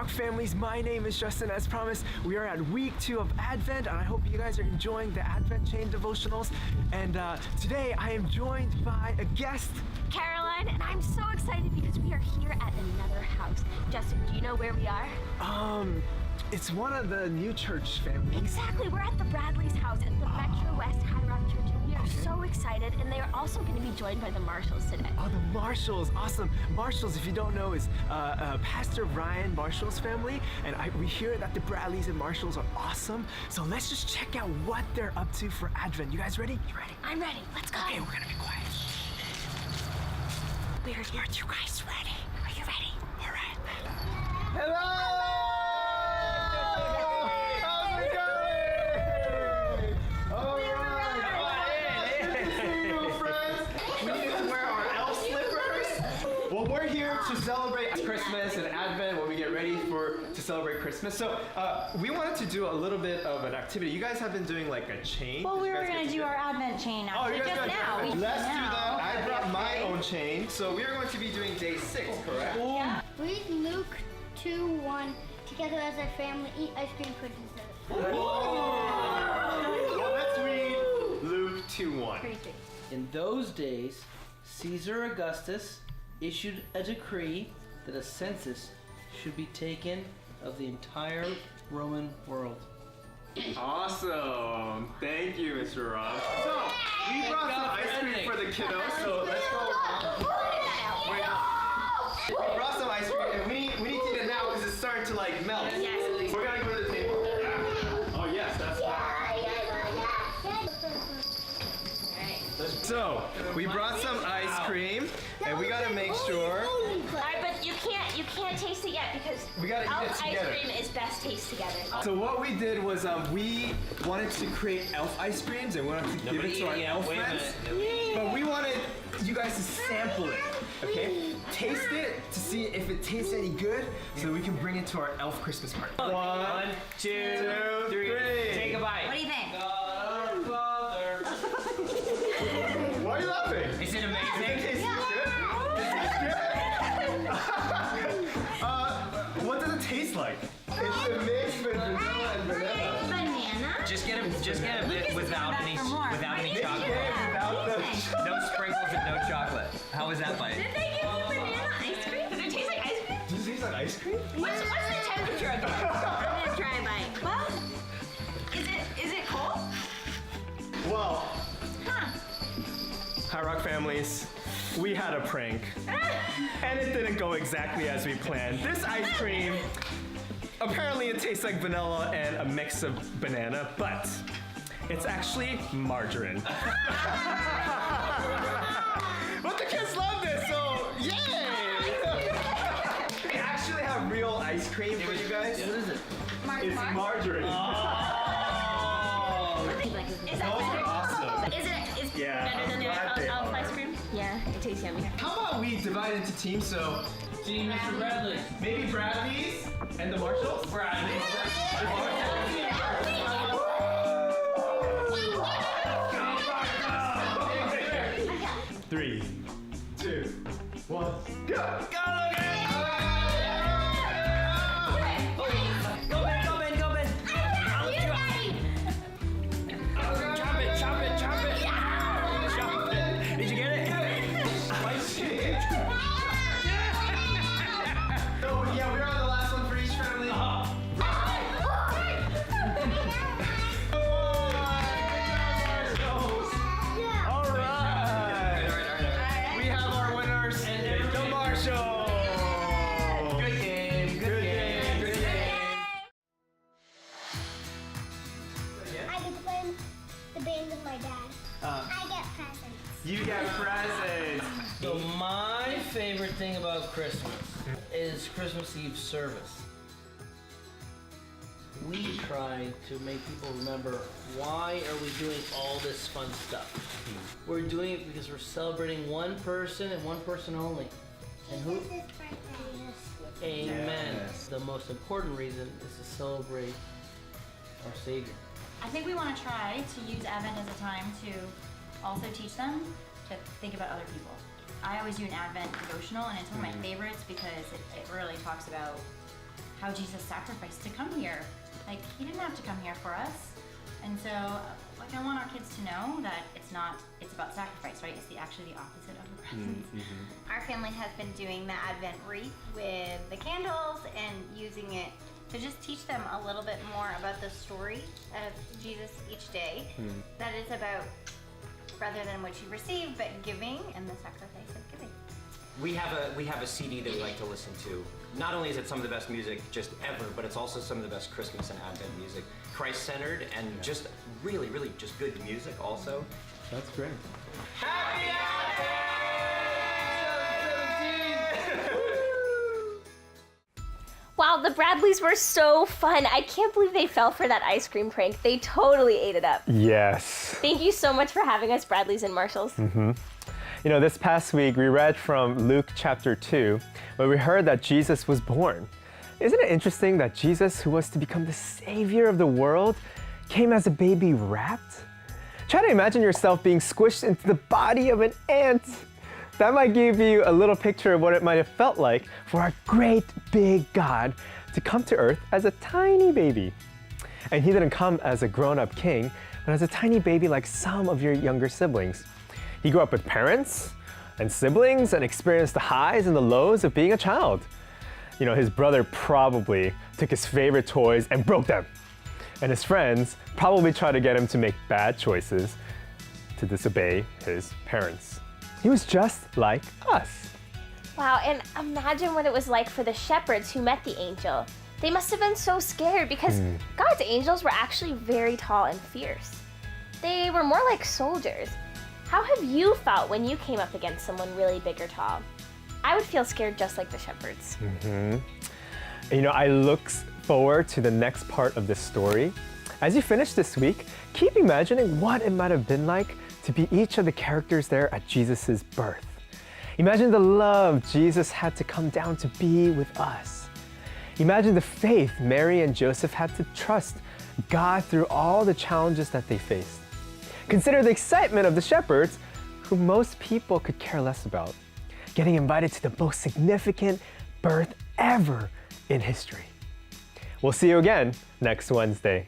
Kidsrock families, my name is Justin. As promised, we are at week 2 of Advent, and I hope you guys are enjoying the Advent Chain devotionals. And today I am joined by a guest, Caroline, and I'm so excited because we are here at another house. Justin, do you know where we are? It's one of the new church families. Exactly, we're at the Bradley's house at the Metro West High Rock Church, and we are so excited, and they are also going to be joined by the Marshalls today. Oh, the Marshalls, awesome. Marshalls, if you don't know, is Pastor Ryan Marshall's family, and we hear that the Bradleys and Marshalls are awesome. So let's just check out what they're up to for Advent. You guys ready? You ready? I'm ready, let's go. Okay, we're gonna be quiet. We're here. Are you guys ready? Are you ready? All right. Hello! How's it going? All right. Good to see you, friends. We need to wear our elf slippers. Well, we're here to celebrate Christmas and Advent when we get ready to celebrate Christmas. So we wanted to do a little bit of an activity. You guys have been doing like a chain. Well, we were going to do our Advent chain actually just now. Let's do that. I brought my own chain. So we are going to be doing day 6, correct? Yeah. Read Luke 2:1. Together as a family, eat ice cream cookies. Well, let's read Luke 2:1. In those days, Caesar Augustus issued a decree that a census should be taken of the entire Roman world. Awesome. Thank you, Mr. Rob. So, we brought some ice cream for the kiddos, so let's go. We brought some ice cream, and we need to eat it now because it's starting to like melt. Yes. We're gonna go to the table. Yeah. Oh yes, that's fine. So, we brought some ice cream, and we gotta make sure. Alright, but you can't taste it yet because We gotta eat it elf together. ice cream is best taste together. So what we did was we wanted to create elf ice creams and we wanted to give it to our elf friends. But we wanted you guys to sample it, okay? Taste it to see if it tastes any good so we can bring it to our elf Christmas party. 1, 2, 3. Take a bite. What do you think? God our Father. Why are you laughing? Is it amazing? It tastes good? What does it taste like? It's a mix with vanilla and banana. Banana? Just get a bit without any chocolate. Without the No sprinkles and no chocolate. How was that bite? Did they give you banana ice cream? Does it taste like ice cream? Does it taste like ice cream? What's the temperature of it? I'm gonna try a bite. Well, is it cold? Well, High Rock families, we had a prank. And it didn't go exactly as we planned. This ice cream, apparently it tastes like vanilla and a mix of banana, but it's actually margarine. But the kids love this, so yay! We actually have real ice cream for you guys. What is it? It's margarine. Is that Those are better? awesome. Is it Yeah, better than I'm the glad they elf are. ice cream? Yeah, it tastes yummy. How about we divide into teams, so Team Mr. Bradley. maybe Bradley's and the Marshalls? Bradley. 3, 2, 1, go! Did you get it? So yeah, we're on the last one for each family. All right. We have our winners, the Marshalls. Good game. Good game. Good game. I get to play the band with my dad. I get presents. You get presents. So my favorite thing about Christmas is Christmas Eve service. We try to make people remember why are we doing all this fun stuff. We're doing it because we're celebrating one person and one person only. And who? Jesus' birthday. Amen. Yes. The most important reason is to celebrate our Savior. I think we want to try to use Advent as a time to also teach them to think about other people. I always do an Advent devotional, and it's one of my favorites because it really talks about how Jesus sacrificed to come here. Like, he didn't have to come here for us. And so, like, I want our kids to know that it's about sacrifice, right? It's actually the opposite of the presents. Our family has been doing the Advent wreath with the candles and using it to just teach them a little bit more about the story of Jesus each day. That it's about, rather than what you receive, but giving and the sacrifice of giving. We have a CD that we like to listen to. Not only is it some of the best music just ever, but it's also some of the best Christmas and Advent music. Christ-centered and just really, really just good music also. That's great. Happy Advent! Wow, the Bradleys were so fun. I can't believe they fell for that ice cream prank. They totally ate it up. Yes. Thank you so much for having us, Bradleys and Marshalls. You know, this past week we read from Luke chapter 2, where we heard that Jesus was born. Isn't it interesting that Jesus, who was to become the savior of the world, came as a baby wrapped? Try to imagine yourself being squished into the body of an ant. That might give you a little picture of what it might have felt like for our great big God to come to earth as a tiny baby. And he didn't come as a grown-up king, but as a tiny baby like some of your younger siblings. He grew up with parents and siblings and experienced the highs and the lows of being a child. You know, his brother probably took his favorite toys and broke them. And his friends probably tried to get him to make bad choices to disobey his parents. He was just like us. Wow, and imagine what it was like for the shepherds who met the angel. They must have been so scared because God's angels were actually very tall and fierce. They were more like soldiers. How have you felt when you came up against someone really big or tall? I would feel scared just like the shepherds. You know, I look forward to the next part of this story. As you finish this week, keep imagining what it might have been like to be each of the characters there at Jesus' birth. Imagine the love Jesus had to come down to be with us. Imagine the faith Mary and Joseph had to trust God through all the challenges that they faced. Consider the excitement of the shepherds, who most people could care less about, getting invited to the most significant birth ever in history. We'll see you again next Wednesday.